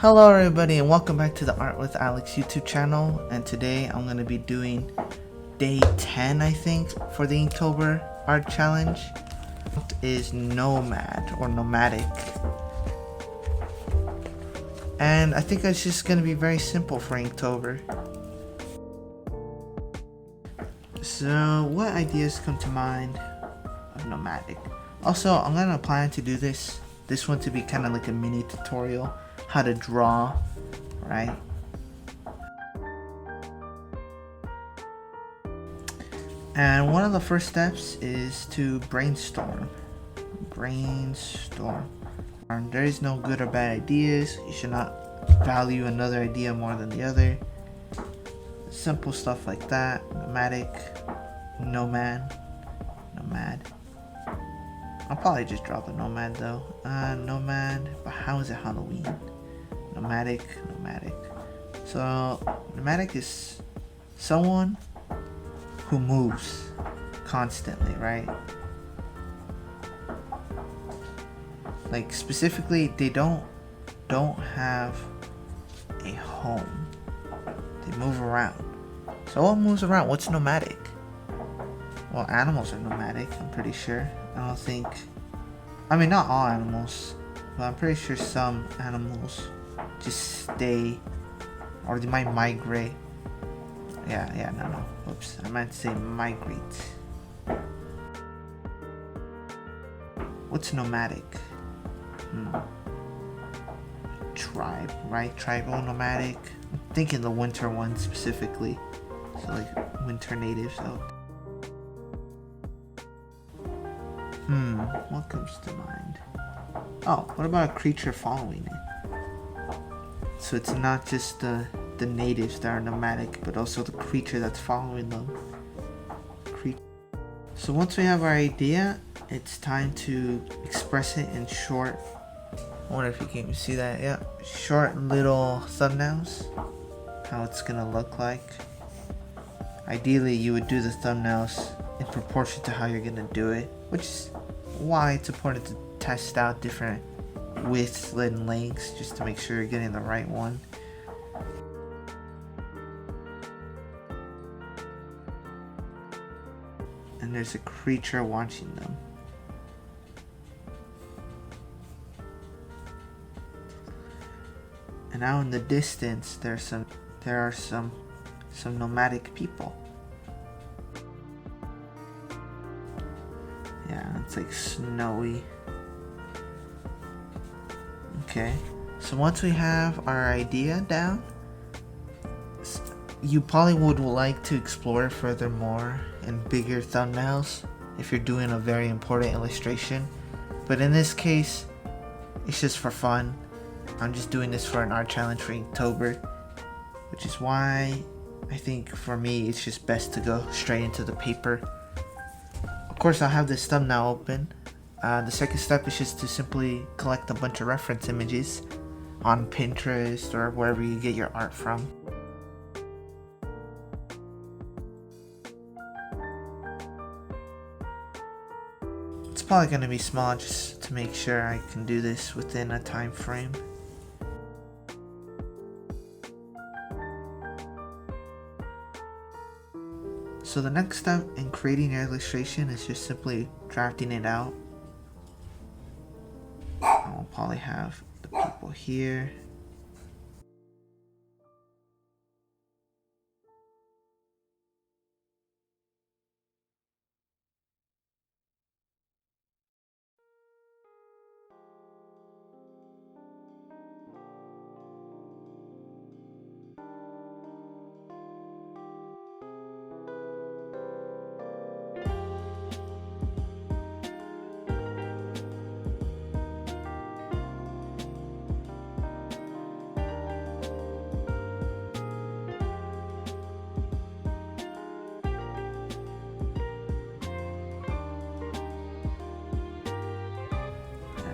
Hello everybody and welcome back to the Art with Alex YouTube channel, and today I'm going to be doing day 10 I think for the Inktober art challenge. It is nomad or nomadic, and I think it's just going to be very simple for Inktober. So what ideas come to mind of nomadic? Also, I'm going to plan to do this one to be kind of like a mini tutorial how to draw, right? And one of the first steps is to brainstorm. There is no good or bad ideas. You should not value another idea more than the other. Simple stuff like that. Nomadic, nomad. I'll probably just draw the nomad though. Nomad, but how is it Halloween? Nomadic. So nomadic is someone who moves constantly, right? Like specifically, they don't have a home. They move around. So what moves around? What's nomadic? Well, animals are nomadic, I'm pretty sure. I mean, not all animals, but I'm pretty sure some animals just stay, or they might migrate. No. Oops, I meant to say migrate. What's nomadic? Tribe, right? Tribal nomadic. I'm thinking the winter one specifically. So like winter natives. What comes to mind? Oh, what about a creature following it? So it's not just the natives that are nomadic, but also the creature that's following them. So once we have our idea, it's time to express it in short. I wonder if you can see that. Yeah, short little thumbnails. How it's gonna look like. Ideally, you would do the thumbnails in proportion to how you're gonna do it, which is why it's important to test out different widths and lengths just to make sure you're getting the right one. And there's a creature watching them. And out in the distance there are some nomadic people. Yeah, it's like snowy. Okay, so once we have our idea down, you probably would like to explore furthermore in bigger thumbnails if you're doing a very important illustration. But in this case, it's just for fun. I'm just doing this for an art challenge for Inktober, which is why I think for me it's just best to go straight into the paper. Of course, I'll have this thumbnail open. The second step is just to simply collect a bunch of reference images on Pinterest or wherever you get your art from. It's probably going to be small just to make sure I can do this within a time frame. So the next step in creating your illustration is just simply drafting it out. I'll probably have the people here.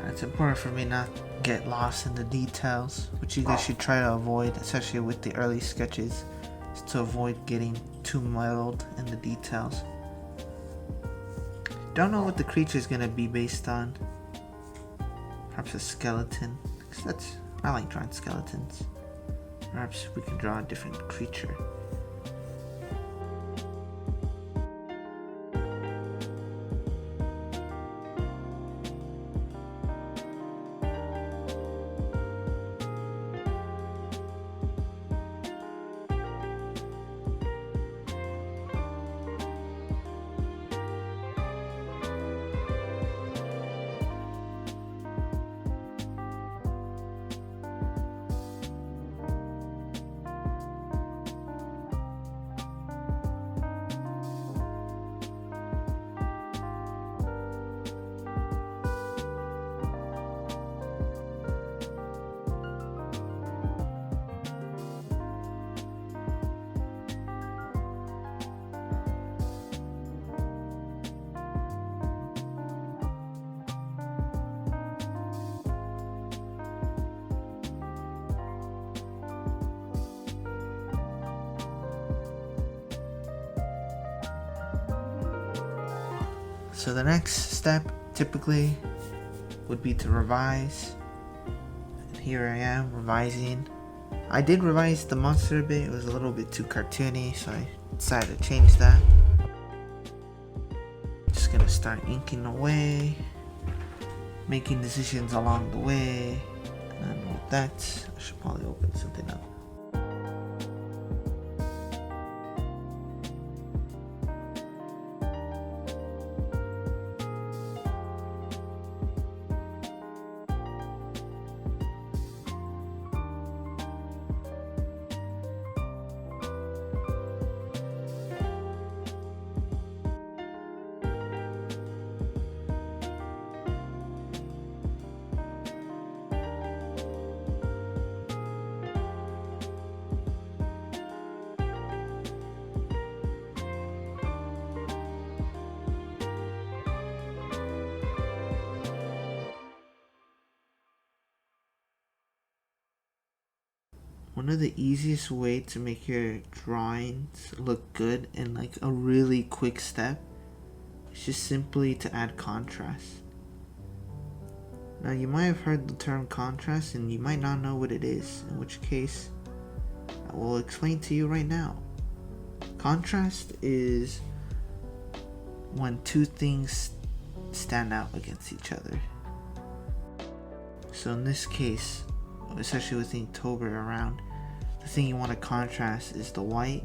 It's important for me not to get lost in the details, which you guys should try to avoid, especially with the early sketches, is to avoid getting too muddled in the details. Don't know what the creature is going to be based on. Perhaps a skeleton, because that's I like drawing skeletons. Perhaps we can draw a different creature. So the next step typically would be to revise. And here I am revising. I did revise the monster a bit. It was a little bit too cartoony, so I decided to change that. Just gonna start inking away, making decisions along the way. And with that, I should probably open something up. One of the easiest way to make your drawings look good in like a really quick step is just simply to add contrast. Now you might have heard the term contrast and you might not know what it is, in which case I will explain to you right now. Contrast is when two things stand out against each other. So in this case, especially with Inktober around, the thing you want to contrast is the white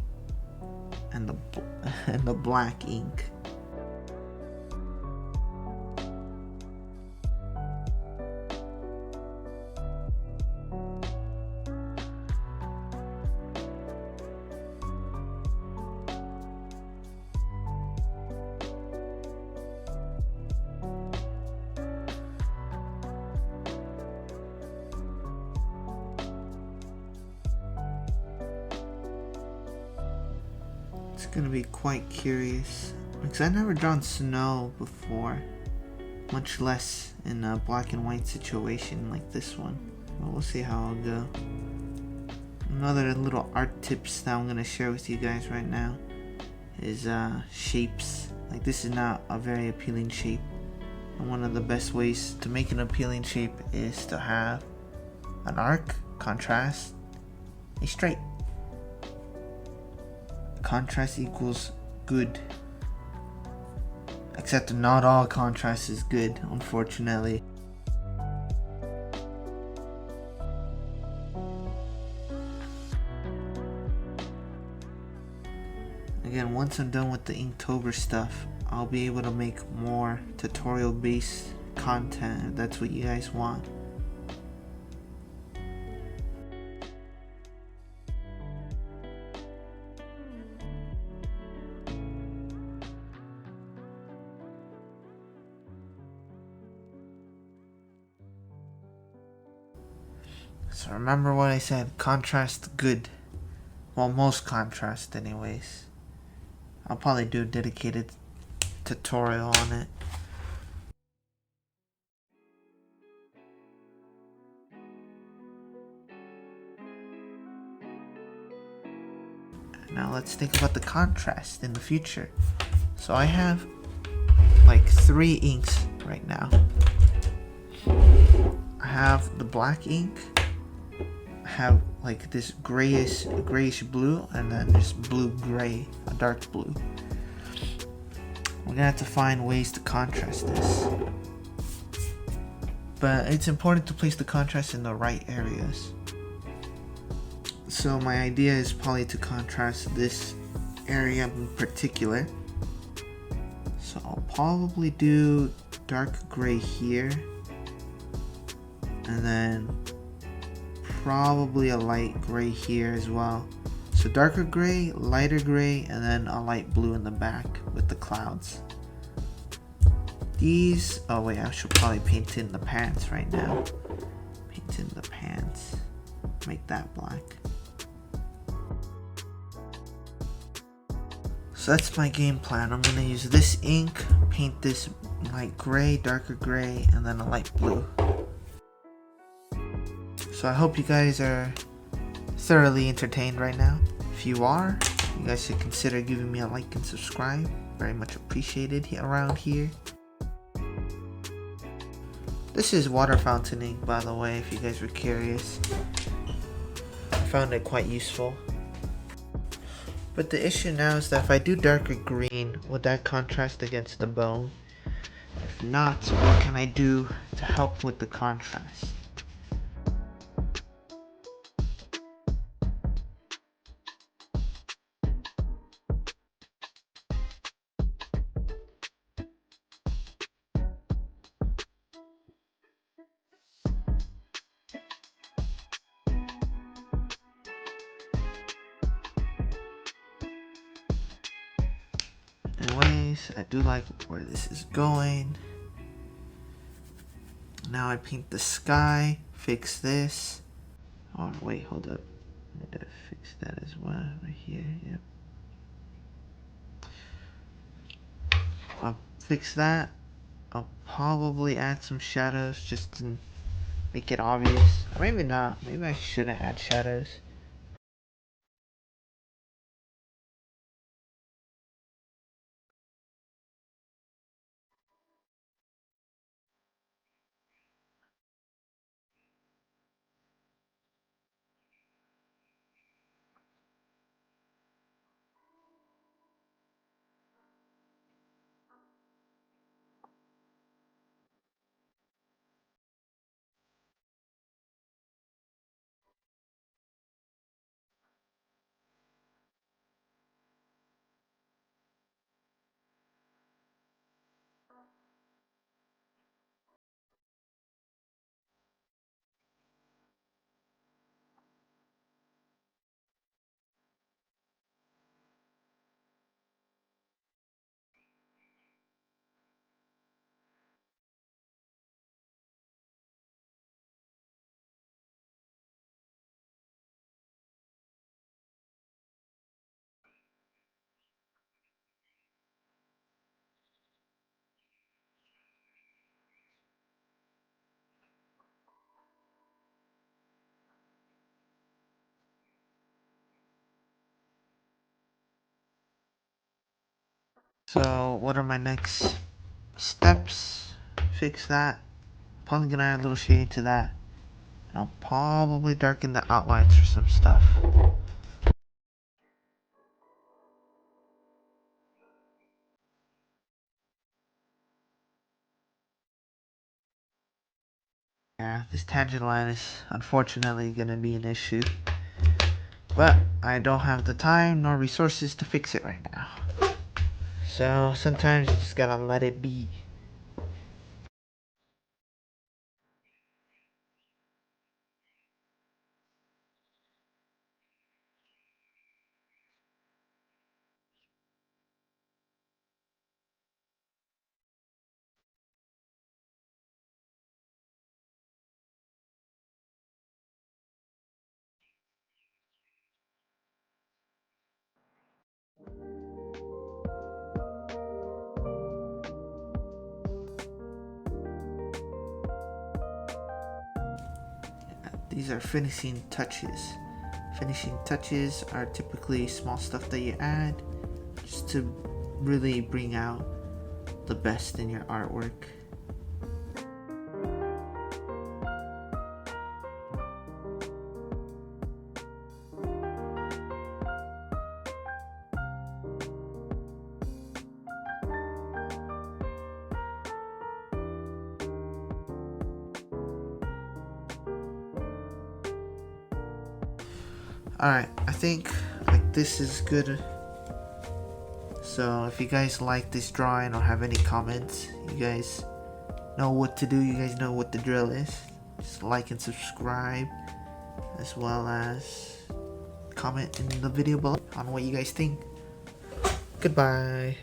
and the black ink. It's gonna be quite curious because I've never drawn snow before, much less in a black and white situation like this one. But we'll see how it'll go. Another little art tips that I'm gonna share with you guys right now is shapes. Like, this is not a very appealing shape, and one of the best ways to make an appealing shape is to have an arc, contrast, a straight. Contrast equals good. Except not all contrast is good, unfortunately. Again, once I'm done with the Inktober stuff, I'll be able to make more tutorial based content if that's what you guys want. So remember what I said, contrast good. Well, most contrast anyways. I'll probably do a dedicated tutorial on it. Now let's think about the contrast in the future. So I have like 3 inks right now. I have the black ink, have like this grayish blue, and then just blue gray, a dark blue. We're gonna have to find ways to contrast this. But it's important to place the contrast in the right areas. So my idea is probably to contrast this area in particular. So I'll probably do dark gray here, and then probably a light gray here as well. So darker gray, lighter gray, and then a light blue in the back with the clouds. These, oh wait, I should probably paint in the pants right now. Paint in the pants, make that black. So that's my game plan. I'm gonna use this ink, paint this light gray, darker gray, and then a light blue. So I hope you guys are thoroughly entertained right now. If you are, you guys should consider giving me a like and subscribe. Very much appreciated around here. This is water fountain ink, by the way, if you guys were curious. I found it quite useful. But the issue now is that if I do darker green, would that contrast against the bone? If not, what can I do to help with the contrast? Anyways, I do like where this is going. Now I paint the sky, fix this. Oh wait, hold up. I need to fix that as well, right here, yep. I'll fix that. I'll probably add some shadows just to make it obvious. Or maybe not, maybe I shouldn't add shadows. So what are my next steps? Fix that. Probably gonna add a little shade to that. I'll probably darken the outlines for some stuff. Yeah, this tangent line is unfortunately gonna be an issue. But I don't have the time nor resources to fix it right now. So sometimes you just gotta let it be. These are finishing touches. Finishing touches are typically small stuff that you add just to really bring out the best in your artwork. Alright, I think like this is good. So if you guys like this drawing or have any comments, you guys know what to do. You guys know what the drill is. Just like and subscribe, as well as comment in the video below on what you guys think. Goodbye.